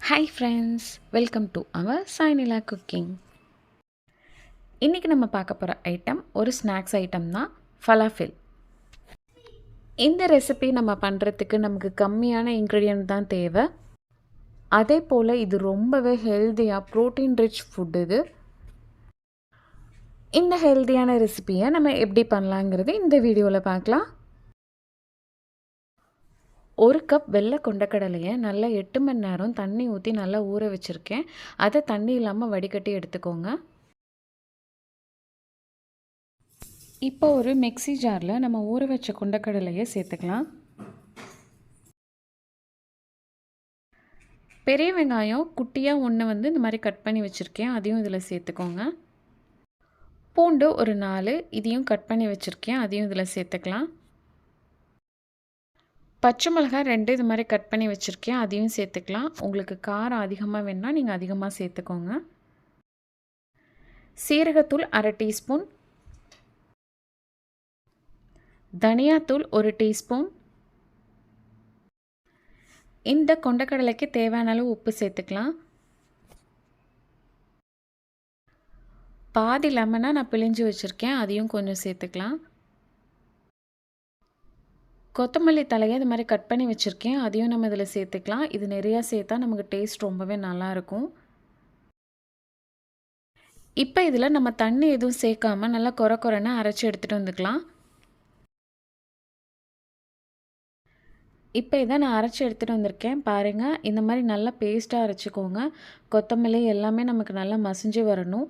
Hi friends, welcome to our Sainila cooking. இன்றைக்கி நம்ம பார்க்க போகிற ஐட்டம் ஒரு ஸ்நாக்ஸ் ஐட்டம் தான், ஃபலாஃபில். இந்த ரெசிபி நம்ம பண்ணுறதுக்கு நமக்கு கம்மியான இன்க்ரீடியன்ட் தான் தேவை. அதே போல் இது ரொம்பவே ஹெல்த்தியாக ப்ரோட்டீன் ரிச் ஃபுட். இந்த ஹெல்த்தியான ரெசிபியை நம்ம எப்படி பண்ணலாங்கிறது இந்த வீடியோவில் பார்க்கலாம். ஒரு கப் வெள்ளை கொண்டக்கடலையை நல்லா 8 மணி நேரம் தண்ணி ஊற்றி நல்லா ஊற வச்சுருக்கேன். அதை தண்ணி இல்லாமல் வடிகட்டி எடுத்துக்கோங்க. இப்போ ஒரு மிக்ஸி ஜாரில் நம்ம ஊற வச்ச கொண்டக்கடலையை சேர்த்துக்கலாம். பெரிய வெங்காயம் குட்டியாக ஒன்று இந்த மாதிரி கட் பண்ணி வச்சுருக்கேன், அதையும் இதில் சேர்த்துக்கோங்க. பூண்டு ஒரு 4 இதையும் கட் பண்ணி வச்சுருக்கேன், அதையும் இதில் சேர்த்துக்கலாம். பச்சை மிளகாய் 2 இது மாதிரி கட் பண்ணி வச்சுருக்கேன், அதையும் சேர்த்துக்கலாம். உங்களுக்கு காரம் அதிகமாக வேணுன்னா நீங்கள் அதிகமாக சேர்த்துக்கோங்க. சீரகத்தூள் 1/2 டீஸ்பூன், தனியாத்தூள் 1 டீஸ்பூன். இந்த கொண்டக்கடலைக்கு தேவையான அளவு உப்பு சேர்த்துக்கலாம். பாதி லெமனை நான் பிழிஞ்சு வச்சுருக்கேன், அதையும் கொஞ்சம் சேர்த்துக்கலாம். கொத்தமல்லி தலையை இது மாதிரி கட் பண்ணி வச்சுருக்கேன், அதையும் நம்ம இதில் சேர்த்துக்கலாம். இது நிறையா சேர்த்தா நமக்கு டேஸ்ட் ரொம்பவே நல்லாயிருக்கும். இப்போ இதில் நம்ம தண்ணி எதுவும் சேர்க்காமல் நல்லா கொரன்னு அரைச்சி எடுத்துகிட்டு வந்துக்கலாம். இப்போ இதை நான் அரைச்சி எடுத்துகிட்டு வந்திருக்கேன் பாருங்கள். இந்த மாதிரி நல்லா பேஸ்ட்டாக அரைச்சிக்கோங்க. கொத்தமல்லி எல்லாமே நமக்கு நல்லா மசிஞ்சு வரணும்.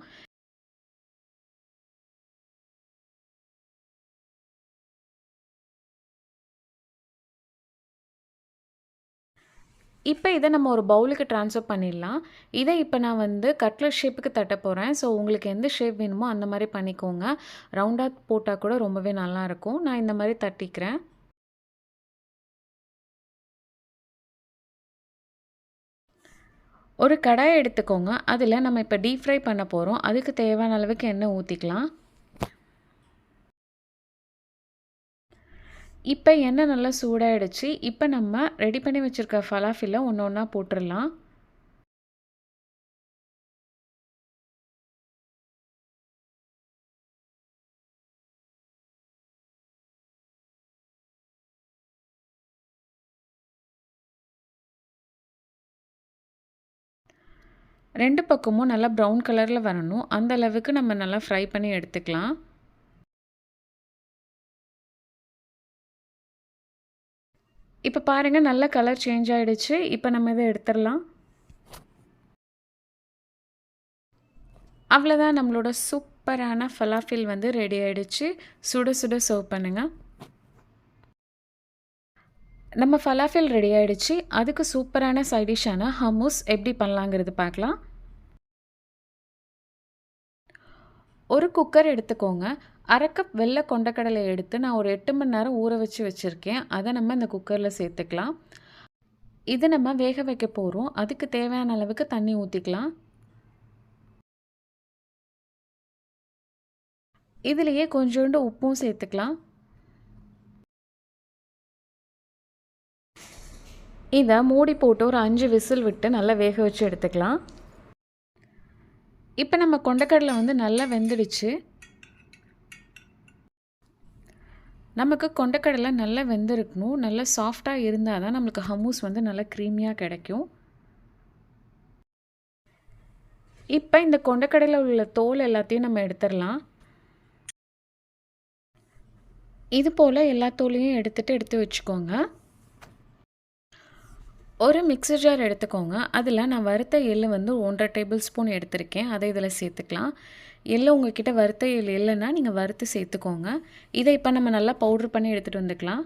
இப்போ இதை நம்ம ஒரு பவுலுக்கு ட்ரான்ஸ்ஃபர் பண்ணிடலாம். இதை இப்போ நான் கட்லட் ஷேப்புக்கு தட்ட போகிறேன். ஸோ உங்களுக்கு எந்த ஷேப் வேணுமோ அந்த மாதிரி பண்ணிக்கோங்க. ரவுண்டாக போட்டால் கூட ரொம்பவே நல்லாயிருக்கும். நான் இந்த மாதிரி தட்டிக்கிறேன். ஒரு கடாயை எடுத்துக்கோங்க. அதில் நம்ம இப்போ டீப் ஃப்ரை பண்ண போகிறோம். அதுக்கு தேவையான அளவுக்கு எண்ணெய் ஊற்றிக்கலாம். இப்போ எண்ணெய் நல்லா சூடாகிடுச்சு. இப்போ நம்ம ரெடி பண்ணி வச்சுருக்க ஃபலாஃபிலை ஒன்று ஒன்றா போட்டுடலாம். ரெண்டு பக்கமும் நல்லா ப்ரௌன் கலரில் வரணும். அந்த அளவுக்கு நம்ம நல்லா ஃப்ரை பண்ணி எடுத்துக்கலாம். இப்போ பாருங்கள், நல்ல கலர் சேஞ்ச் ஆகிடுச்சு. இப்போ நம்ம இதை எடுத்துடலாம். அவ்வளோதான், நம்மளோட சூப்பரான ஃபலாஃபில் ரெடி ஆகிடுச்சு. சுட சுட சர்வ் பண்ணுங்கள். நம்ம ஃபலாஃபில் ரெடி ஆகிடுச்சு. அதுக்கு சூப்பரான சைடிஷான ஹம்மூஸ் எப்படி பண்ணலாங்கிறது பார்க்கலாம். ஒரு குக்கர் எடுத்துக்கோங்க. 1/2 கப் வெள்ளை கொண்டக்கடலை எடுத்து நான் ஒரு 8 மணி நேரம் ஊற வச்சுருக்கேன். அதை நம்ம இந்த குக்கரில் சேர்த்துக்கலாம். இது நம்ம வேக வைக்க போகிறோம். அதுக்கு தேவையான அளவுக்கு தண்ணி ஊற்றிக்கலாம். இதுலேயே கொஞ்சோண்டு உப்பும் சேர்த்துக்கலாம். இதை மூடி போட்டு ஒரு 5 விசில் விட்டு நல்லா வேக வச்சு எடுத்துக்கலாம். இப்போ நம்ம கொண்டக்கடலை நல்லா வெந்துடுச்சு. நமக்கு கொண்டக்கடலை நல்லா வெந்திருக்கணும். நல்லா சாஃப்டாக இருந்தால் தான் நம்மளுக்கு ஹம்மூஸ் நல்லா க்ரீமியாக கிடைக்கும். இப்போ இந்த கொண்டக்கடலையில் உள்ள தோல் எல்லாத்தையும் நம்ம எடுத்துடலாம். இது போல் எல்லா தோலையும் எடுத்து வச்சுக்கோங்க. ஒரு மிக்ஸர் ஜார் எடுத்துக்கோங்க. அதில் நான் வறுத்த எள்ளு 1.5 டேபிள் ஸ்பூன் எடுத்திருக்கேன். அதை இதில் சேர்த்துக்கலாம். எள்ளு உங்கள்கிட்ட வறுத்த எள் இல்லைன்னா நீங்கள் வறுத்து சேர்த்துக்கோங்க. இதை இப்போ நம்ம நல்லா பவுட்ரு பண்ணி எடுத்துகிட்டு வந்துக்கலாம்.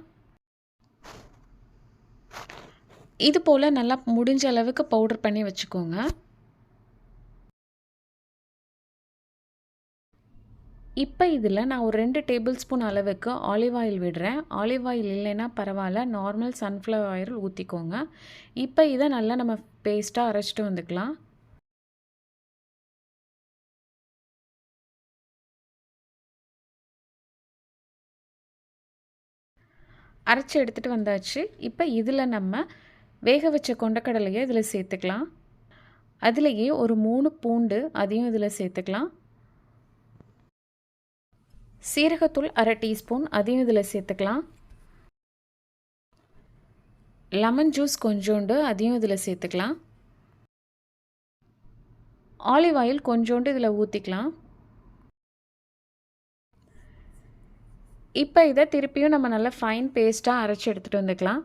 இது போல் நல்லா முடிஞ்ச அளவுக்கு பவுட்ரு பண்ணி வச்சுக்கோங்க. இப்போ இதில் நான் ஒரு 2 டேபிள் ஸ்பூன் அளவுக்கு ஆலிவ் ஆயில் விடுறேன். ஆலிவ் ஆயில் இல்லைன்னா பரவாயில்ல, நார்மல் சன்ஃப்ளவர் ஆயில் ஊற்றிக்கோங்க. இப்போ இதை நல்லா நம்ம பேஸ்ட்டாக அரைச்சிட்டு வந்துக்கலாம். அரைச்சி எடுத்துகிட்டு வந்தாச்சு. இப்போ இதில் நம்ம வேக வச்ச கொண்டக்கடலையை இதில் சேர்த்துக்கலாம். அதிலேயே ஒரு 3 பூண்டு அதையும் இதில் சேர்த்துக்கலாம். சீரகத்தூள் 1/2 டீஸ்பூன் அதையும் இதில் சேர்த்துக்கலாம். லெமன் ஜூஸ் கொஞ்சோண்டு அதையும் இதில் சேர்த்துக்கலாம். ஆலிவ் ஆயில் கொஞ்சோண்டு இதில் ஊற்றிக்கலாம். இப்போ இதை திருப்பியும் நம்ம நல்லா ஃபைன் பேஸ்ட்டாக அரைச்சி எடுத்துகிட்டு வந்துக்கலாம்.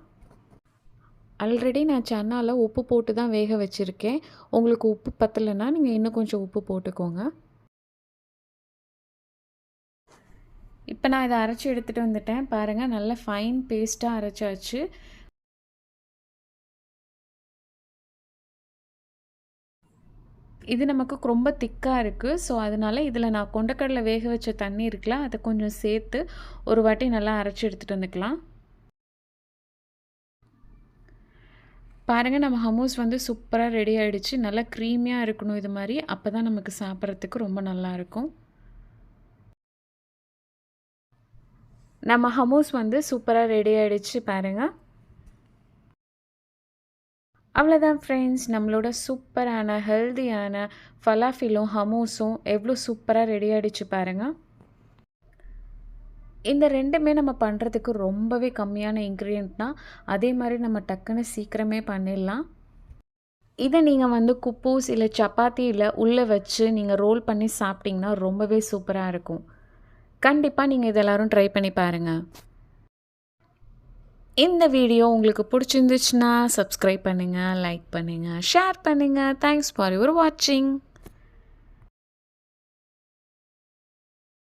ஆல்ரெடி நான் சன்னாவில் உப்பு போட்டு தான் வேக வச்சுருக்கேன். உங்களுக்கு உப்பு பத்தலைன்னா நீங்கள் இன்னும் கொஞ்சம் உப்பு போட்டுக்கோங்க. இப்போ நான் இதை அரைச்சி எடுத்துகிட்டு வந்துட்டேன். பாருங்கள், நல்ல ஃபைன் பேஸ்ட்டாக அரைச்சாச்சு. இது நமக்கு ரொம்ப திக்காக இருக்குது. ஸோ அதனால் இதில் நான் கொண்டக்கடலை வேக வச்ச தண்ணி இருக்குல்ல, அதை கொஞ்சம் சேர்த்து ஒரு வாட்டி நல்லா அரைச்சி எடுத்துகிட்டு வந்துக்கலாம். பாருங்கள், நம்ம ஹமூஸ் வந்து சூப்பராக ரெடி ஆகிடுச்சு. நல்லா க்ரீமியாக இருக்கணும் இது மாதிரி. அப்போ தான் நமக்கு சாப்பிட்றதுக்கு ரொம்ப நல்லாயிருக்கும். நம்ம ஹமூஸ் வந்து சூப்பராக ரெடி ஆகிடுச்சு பாருங்கள். அவ்வளோதான் ஃப்ரெண்ட்ஸ், நம்மளோட சூப்பரான ஹெல்தியான ஃபலாஃபிலும் ஹமூஸும் எவ்வளோ சூப்பராக ரெடி ஆகிடுச்சு பாருங்கள். இந்த ரெண்டுமே நம்ம பண்ணுறதுக்கு ரொம்பவே கம்மியான இன்க்ரீடியன்ட் தான். அதே மாதிரி நம்ம டக்குன்னு சீக்கிரமே பண்ணிடலாம். இதை நீங்கள் வந்து குப்பூஸ் இல்லை சப்பாத்தியில் உள்ளே வச்சு நீங்கள் ரோல் பண்ணி சாப்பிட்டிங்கன்னா ரொம்பவே சூப்பராக இருக்கும். கண்டிப்பாக நீங்கள் இதை எல்லோரும் ட்ரை பண்ணி பாருங்கள். இந்த வீடியோ உங்களுக்கு பிடிச்சிருந்துச்சுன்னா சப்ஸ்கிரைப் பண்ணுங்கள், லைக் பண்ணுங்கள், ஷேர் பண்ணுங்கள். தேங்க்ஸ் ஃபார் யுவர் வாட்சிங்.